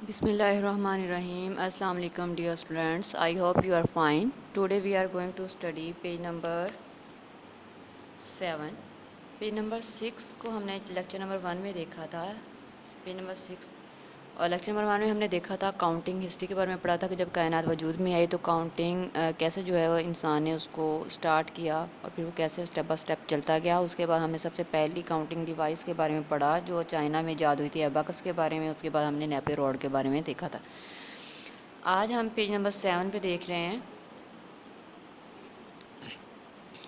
Bismillahirrahmanirrahim. Assalamu alaikum dear students. I hope you are fine. Today we are going to study page number 7. Page number 6 को हमने lecture number 1 में देखा था। Page number 6 और lecture number 1 में हमने देखा था काउंटिंग हिस्ट्री के बारे में पढ़ा था कि जब कायनात वजूद में आई तो काउंटिंग कैसे जो है वो इंसान ने उसको स्टार्ट किया और फिर वो कैसे स्टेप बाय स्टेप चलता गया। उसके बाद हमने सबसे पहली काउंटिंग डिवाइस के बारे में पढ़ा जो चाइना में ईजाद हुई थी, एबाकस के बारे में। उसके बाद हमने नेपे रॉड के बारे में देखा था। आज हम पेज नंबर 7 पे देख रहे हैं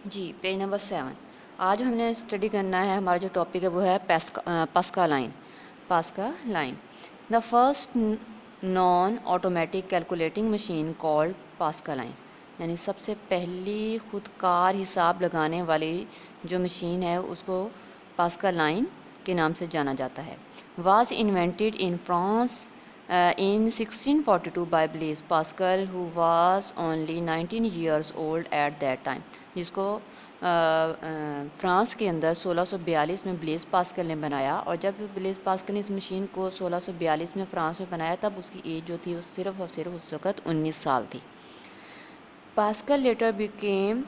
जी। पेज नंबर 7 आज हमने स्टडी करना है। हमारा जो टॉपिक है वो है Pascaline. The first non automatic calculating machine called Pascaline, यानी सबसे पहली खुदकार हिसाब लगाने वाली जो मशीन है उसको पास्का लाइन के नाम से जाना जाता है। Was invented in France in 1642 by Blaise Pascal, who was only 19 years old at that time, जिसको फ्रांस के अंदर 1642 में ब्लेस पास्कल ने बनाया। और जब ब्लेस पास्कल ने इस मशीन को 1642 में फ्रांस में बनाया तब उसकी एज जो थी वो सिर्फ और सिर्फ उस वक़्त 19 साल थी। Pascal letter became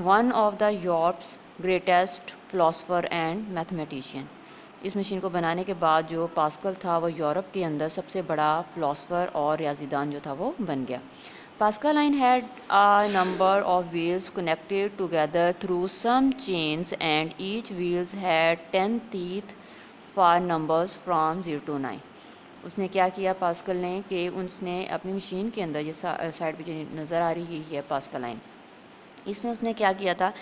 one of the Europe's greatest philosopher and mathematician. इस मशीन को बनाने के बाद जो पास्कल था वो यूरोप के अंदर सबसे बड़ा फ़िलासफ़र और रियाज़ीदान जो था वो बन गया। Pascaline had a number of wheels connected together through some chains and each wheels had 10 teeth for numbers from 0 to 9। उसने क्या किया पास्कल ने कि उसने अपनी मशीन के अंदर, ये साइड पे जो नज़र आ रही है पास्कल लाइन, इसमें उसने क्या किया था,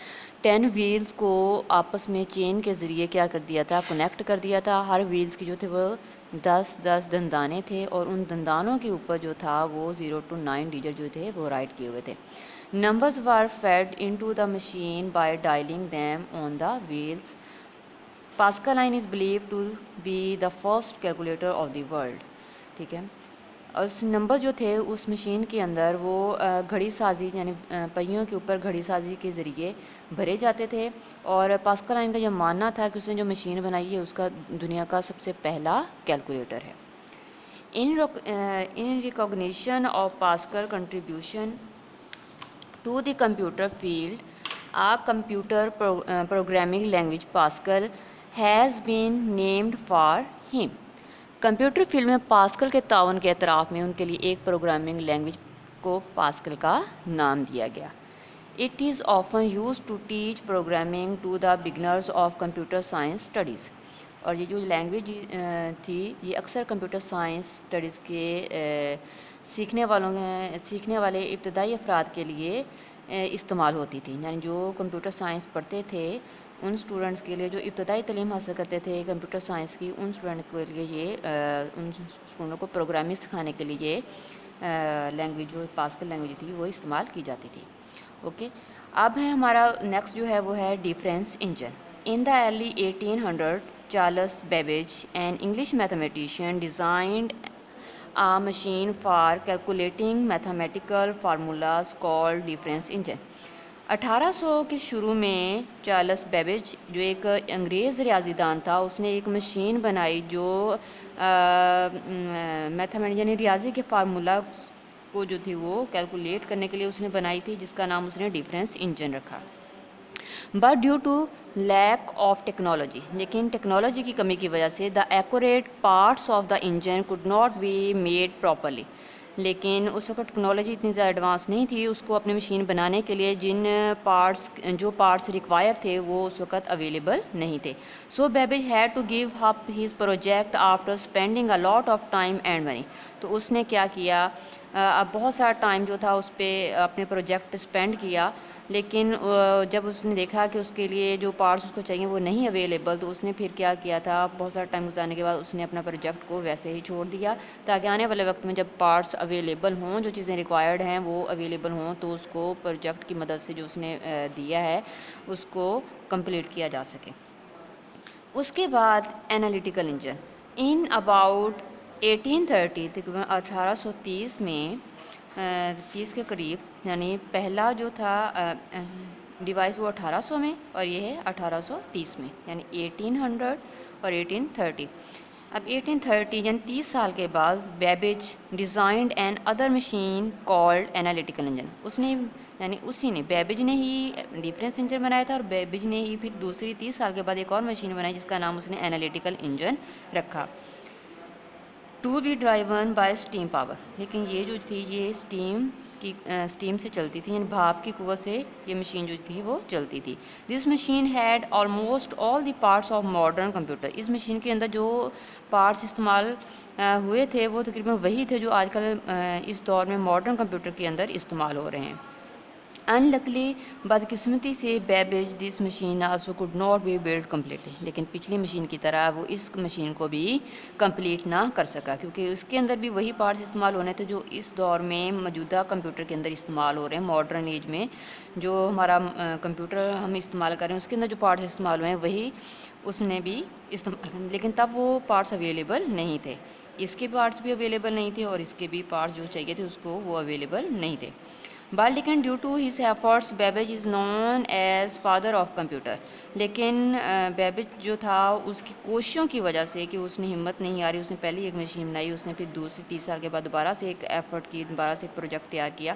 10 व्हील्स को आपस में चेन के ज़रिए क्या कर दिया था, कनेक्ट कर दिया था। हर व्हील्स की जो थे वो 10-10 दंदाने थे और उन दंदानों के ऊपर जो था वो 0 to 9 डिजिट जो थे वो राइट किए हुए थे। Numbers were fed into the machine by dialing them on the wheels. Pascaline is believe to be the first calculator of the world. ठीक है। और उस नंबर जो थे उस मशीन के अंदर वो घड़ी साजी यानी पहियों के ऊपर घड़ी साजी के ज़रिए भरे जाते थे। और पास्कल लाइन का यह मानना था कि उसने जो मशीन बनाई है उसका दुनिया का सबसे पहला कैलकुलेटर है। In recognition of Pascal contribution to the computer field, a computer programming language Pascal has been named for him। Computer field में पास्कल के तावन के एतराफ़ में उनके लिए एक प्रोग्रामिंग लैंग्वेज को पास्कल का नाम दिया गया। It is often use to teach programming to the beginners of computer science studies. और ये जो लैंग्वेज थी ये अक्सर कंप्यूटर साइंस स्टडीज़ के सीखने वाले इब्तदाई अफराद के लिए इस्तेमाल होती थी। यानी जो कंप्यूटर साइंस पढ़ते थे उन स्टूडेंट्स के लिए, जो इब्तदाई तालीम हासिल करते थे कंप्यूटर साइंस की, उन स्टूडेंट के लिए ये उन स्टूडेंटों को प्रोग्रामिंग सिखाने के लिए ये लैंग्वेज जो पास्कल लैंग्वेज थी वो इस्तेमाल की जाती थी। ओके। अब है हमारा नेक्स्ट जो है वो है difference engine. In the early 1800 Charles Babbage an English mathematician designed a machine for calculating mathematical formulas called difference engine। 1800 के शुरू में चार्ल्स बेबेज जो एक अंग्रेज़ रियाजीदान था उसने एक मशीन बनाई जो मैथमेटिक्स यानी रियाजी के फार्मूला को जो थी वो कैलकुलेट करने के लिए उसने बनाई थी, जिसका नाम उसने डिफरेंस इंजन रखा। But due to lack of technology, लेकिन टेक्नोलॉजी की कमी की वजह से the accurate parts of the engine could not be made properly. लेकिन उस वक्त टेक्नोलॉजी इतनी ज़्यादा एडवांस नहीं थी, उसको अपनी मशीन बनाने के लिए जो पार्ट्स रिक्वायर थे वो उस वक्त अवेलेबल नहीं थे। So Babbage had to give up his project after spending a lot of time and money. तो उसने क्या किया, अब बहुत सारा टाइम जो था उस पर अपने प्रोजेक्ट पे स्पेंड किया, लेकिन जब उसने देखा कि उसके लिए जो पार्ट्स उसको चाहिए वो नहीं अवेलेबल, तो उसने फिर क्या किया था, बहुत सारा टाइम गुजारने के बाद उसने अपना प्रोजेक्ट को वैसे ही छोड़ दिया ताकि आने वाले वक्त में जब पार्ट्स अवेलेबल हों, जो चीज़ें रिक्वायर्ड हैं वो अवेलेबल हों, तो उसको प्रोजेक्ट की मदद से जो उसने दिया है उसको कंप्लीट किया जा सके। उसके बाद एनालिटिकल इंजन इन अबाउट 1830 तकरीबन 1830 में 30 के करीब, यानी पहला जो था डिवाइस वो 1800 में और ये है 1830 में, यानी 1800 और 1830। اب 1830 یعنی 30 سال کے بعد Babbage designed another machine called analytical engine. اس نے یعنی اسی نے بیبیج نے ہی ڈیفرنس انجن بنایا تھا، اور بیبیج نے ہی پھر دوسری 30 سال کے بعد ایک اور مشین بنائی جس کا نام اس نے انالیٹیکل انجن رکھا. To be driven by steam power. لیکن یہ جو تھی یہ اسٹیم سے چلتی تھی، یعنی بھاپ کی قوت سے یہ مشین جو تھی وہ چلتی تھی. This machine had almost all the parts of modern computer. اس مشین کے اندر جو پارٹس استعمال ہوئے تھے وہ تقریباً وہی تھے جو آج کل اس دور میں ماڈرن کمپیوٹر کے اندر استعمال ہو رہے ہیں. انلکلی بدقسمتی سے Babbage this machine also could not be built completely. لیکن پچھلی مشین کی طرح وہ اس مشین کو بھی کمپلیٹ نہ کر سکا، کیونکہ اس کے اندر بھی وہی پارٹس استعمال ہونے تھے جو اس دور میں موجودہ کمپیوٹر کے اندر استعمال ہو رہے ہیں. ماڈرن ایج میں جو ہمارا کمپیوٹر ہم استعمال کر رہے ہیں اس کے اندر جو پارٹس استعمال ہوئے ہیں وہی اس نے بھی استعمال، لیکن تب وہ پارٹس اویلیبل نہیں تھے. اس کے پارٹس بھی اویلیبل نہیں تھے اور اس کے بھی پارٹس جو چاہیے تھے اس کو وہ اویلیبل نہیں تھے. لیکن due to his efforts Babbage is known as father of computer. لیکن بیبیج جو تھا اس کی کوششوں کی وجہ سے کہ اس نے ہمت نہیں آ رہی، اس نے پہلے ایک مشین بنائی، اس نے پھر دوسری 30 سال کے بعد دوبارہ سے ایک ایفرٹ کی، دوبارہ سے ایک پروجیکٹ تیار کیا،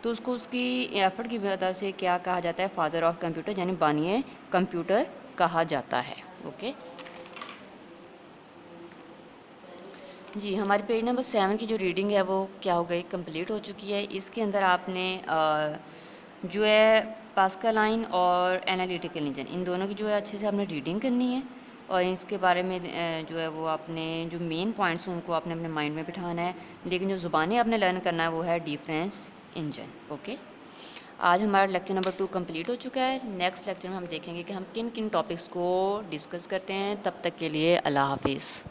تو اس کو اس کی ایفرٹ کی وجہ سے کیا کہا جاتا ہے، فادر آف کمپیوٹر یعنی بانی کمپیوٹر کہا جاتا ہے. اوکے جی، ہماری پیج نمبر 7 کی جو ریڈنگ ہے وہ کیا ہو گئی، کمپلیٹ ہو چکی ہے. اس کے اندر آپ نے جو ہے پاسکلائن اور انالیٹیکل انجن ان دونوں کی جو ہے اچھے سے آپ نے ریڈنگ کرنی ہے، اور اس کے بارے میں جو ہے وہ آپ نے جو مین پوائنٹس ہیں ان کو آپ نے اپنے مائنڈ میں بٹھانا ہے. لیکن جو زبانیں آپ نے لرن کرنا ہے وہ ہے ڈیفرنس انجن. اوکے آج ہمارا لیکچر نمبر 2 کمپلیٹ ہو چکا ہے. نیکسٹ لیکچر میں ہم دیکھیں گے کہ ہم کن کن ٹاپکس کو ڈسکس کرتے ہیں. تب تک کے لیے اللہ حافظ.